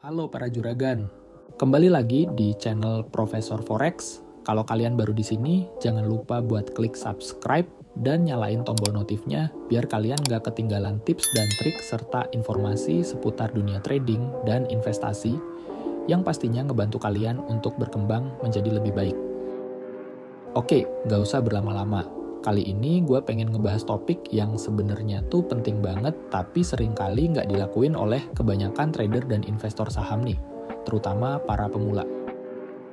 Halo para juragan, kembali lagi di channel Profesor Forex. Kalau kalian baru di sini, jangan lupa buat klik subscribe dan nyalain tombol notifnya biar kalian nggak ketinggalan tips dan trik serta informasi seputar dunia trading dan investasi yang pastinya ngebantu kalian untuk berkembang menjadi lebih baik. Oke, nggak usah berlama-lama. Kali ini gue pengen ngebahas topik yang sebenarnya tuh penting banget tapi seringkali nggak dilakuin oleh kebanyakan trader dan investor saham nih, terutama para pemula.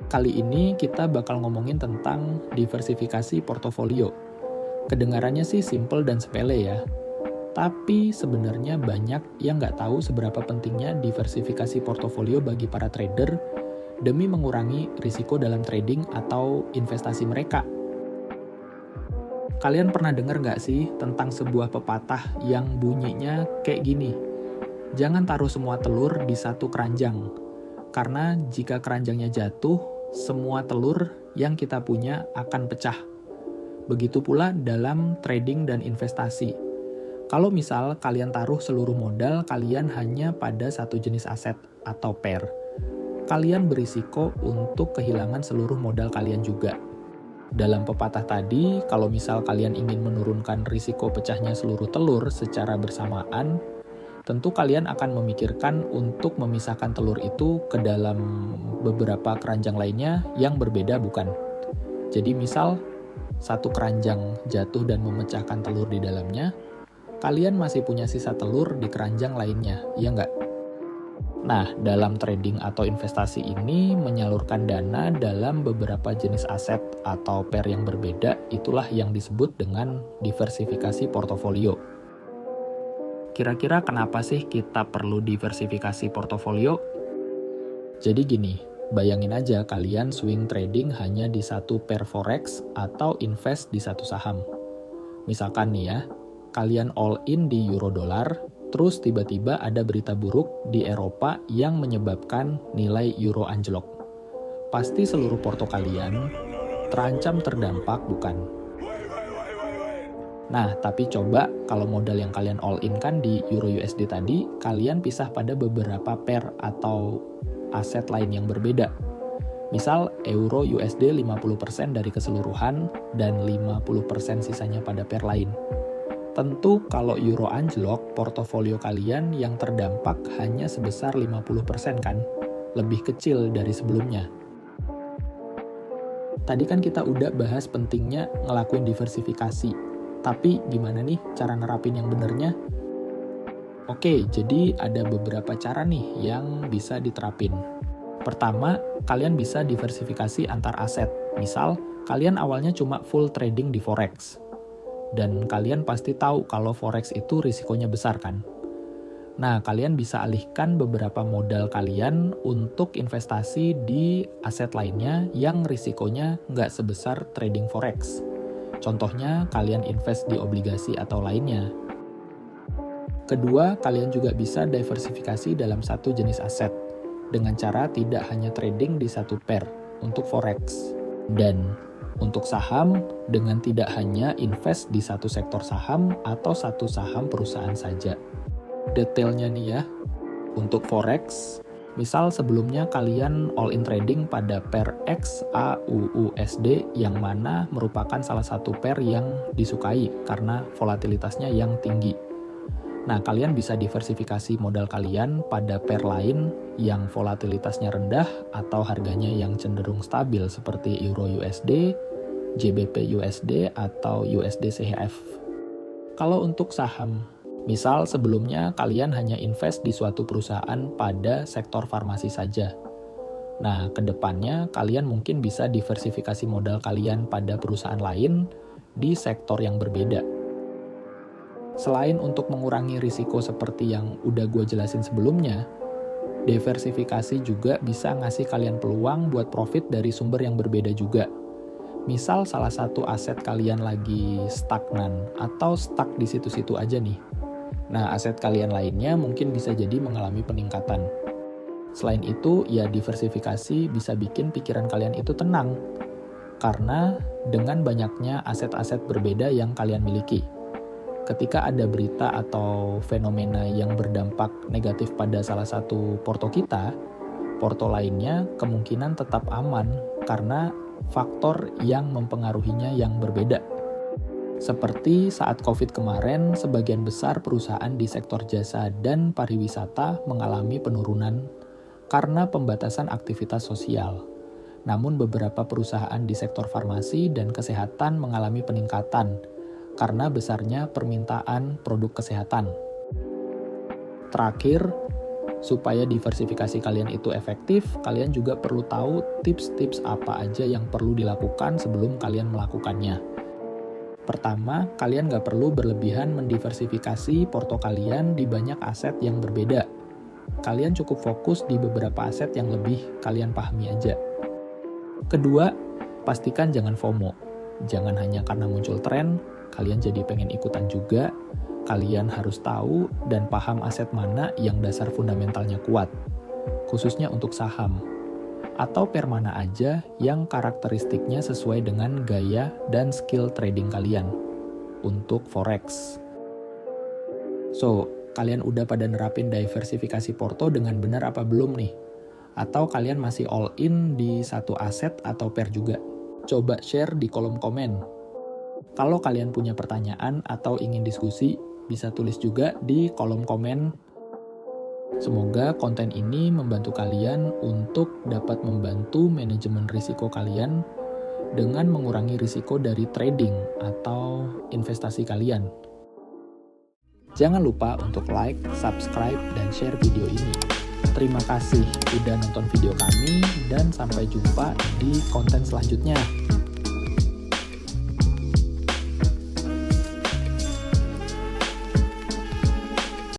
Kali ini kita bakal ngomongin tentang diversifikasi portofolio. Kedengarannya sih simple dan sepele ya, tapi sebenarnya banyak yang nggak tahu seberapa pentingnya diversifikasi portofolio bagi para trader demi mengurangi risiko dalam trading atau investasi mereka. Kalian pernah dengar nggak sih tentang sebuah pepatah yang bunyinya kayak gini? Jangan taruh semua telur di satu keranjang, karena jika keranjangnya jatuh, semua telur yang kita punya akan pecah. Begitu pula dalam trading dan investasi. Kalau misal kalian taruh seluruh modal kalian hanya pada satu jenis aset atau pair, kalian berisiko untuk kehilangan seluruh modal kalian juga. Dalam pepatah tadi, kalau misal kalian ingin menurunkan risiko pecahnya seluruh telur secara bersamaan, tentu kalian akan memikirkan untuk memisahkan telur itu ke dalam beberapa keranjang lainnya yang berbeda, bukan? Jadi misal, satu keranjang jatuh dan memecahkan telur di dalamnya, kalian masih punya sisa telur di keranjang lainnya, ya nggak? Nah, dalam trading atau investasi ini menyalurkan dana dalam beberapa jenis aset atau pair yang berbeda, itulah yang disebut dengan diversifikasi portofolio. Kira-kira kenapa sih kita perlu diversifikasi portofolio? Jadi gini, bayangin aja kalian swing trading hanya di satu pair forex atau invest di satu saham. Misalkan nih ya, kalian all in di euro dolar, terus tiba-tiba ada berita buruk di Eropa yang menyebabkan nilai euro anjlok. Pasti seluruh porto kalian terancam terdampak, bukan? Nah, tapi coba kalau modal yang kalian all in kan di euro USD tadi, kalian pisah pada beberapa pair atau aset lain yang berbeda. Misal euro USD 50% dari keseluruhan dan 50% sisanya pada pair lain. Tentu kalau euro anjlok, portofolio kalian yang terdampak hanya sebesar 50% kan? Lebih kecil dari sebelumnya. Tadi kan kita udah bahas pentingnya ngelakuin diversifikasi. Tapi gimana nih cara nerapin yang benernya? Oke, jadi ada beberapa cara nih yang bisa diterapin. Pertama, kalian bisa diversifikasi antar aset. Misal, kalian awalnya cuma full trading di forex. Dan kalian pasti tahu kalau forex itu risikonya besar kan? Nah, kalian bisa alihkan beberapa modal kalian untuk investasi di aset lainnya yang risikonya nggak sebesar trading forex. Contohnya, kalian invest di obligasi atau lainnya. Kedua, kalian juga bisa diversifikasi dalam satu jenis aset, dengan cara tidak hanya trading di satu pair untuk forex. Dan untuk saham, dengan tidak hanya invest di satu sektor saham atau satu saham perusahaan saja. Detailnya nih ya, untuk forex, misal sebelumnya kalian all in trading pada pair XAUUSD yang mana merupakan salah satu pair yang disukai karena volatilitasnya yang tinggi. Nah, kalian bisa diversifikasi modal kalian pada pair lain yang volatilitasnya rendah atau harganya yang cenderung stabil seperti Euro USD, GBP USD, atau USD CHF. Kalau untuk saham, misal sebelumnya kalian hanya invest di suatu perusahaan pada sektor farmasi saja. Nah, kedepannya kalian mungkin bisa diversifikasi modal kalian pada perusahaan lain di sektor yang berbeda. Selain untuk mengurangi risiko seperti yang udah gue jelasin sebelumnya, diversifikasi juga bisa ngasih kalian peluang buat profit dari sumber yang berbeda juga. Misal salah satu aset kalian lagi stagnan atau stuck di situ-situ aja nih. Nah, aset kalian lainnya mungkin bisa jadi mengalami peningkatan. Selain itu, ya diversifikasi bisa bikin pikiran kalian itu tenang. Karena dengan banyaknya aset-aset berbeda yang kalian miliki, ketika ada berita atau fenomena yang berdampak negatif pada salah satu porto kita, porto lainnya kemungkinan tetap aman karena faktor yang mempengaruhinya yang berbeda. Seperti saat COVID kemarin, sebagian besar perusahaan di sektor jasa dan pariwisata mengalami penurunan karena pembatasan aktivitas sosial. Namun beberapa perusahaan di sektor farmasi dan kesehatan mengalami peningkatan karena besarnya permintaan produk kesehatan. Terakhir, supaya diversifikasi kalian itu efektif, kalian juga perlu tahu tips-tips apa aja yang perlu dilakukan sebelum kalian melakukannya. Pertama, kalian nggak perlu berlebihan mendiversifikasi porto kalian di banyak aset yang berbeda. Kalian cukup fokus di beberapa aset yang lebih kalian pahami aja. Kedua, pastikan jangan FOMO. Jangan hanya karena muncul tren, kalian jadi pengen ikutan juga. Kalian harus tahu dan paham aset mana yang dasar fundamentalnya kuat, khususnya untuk saham. Atau pair mana aja yang karakteristiknya sesuai dengan gaya dan skill trading kalian untuk forex. So, kalian udah pada nerapin diversifikasi porto dengan benar apa belum nih? Atau kalian masih all in di satu aset atau pair juga? Coba share di kolom komen. Kalau kalian punya pertanyaan atau ingin diskusi, bisa tulis juga di kolom komen. Semoga konten ini membantu kalian untuk dapat membantu manajemen risiko kalian dengan mengurangi risiko dari trading atau investasi kalian. Jangan lupa untuk like, subscribe, dan share video ini. Terima kasih udah nonton video kami dan sampai jumpa di konten selanjutnya.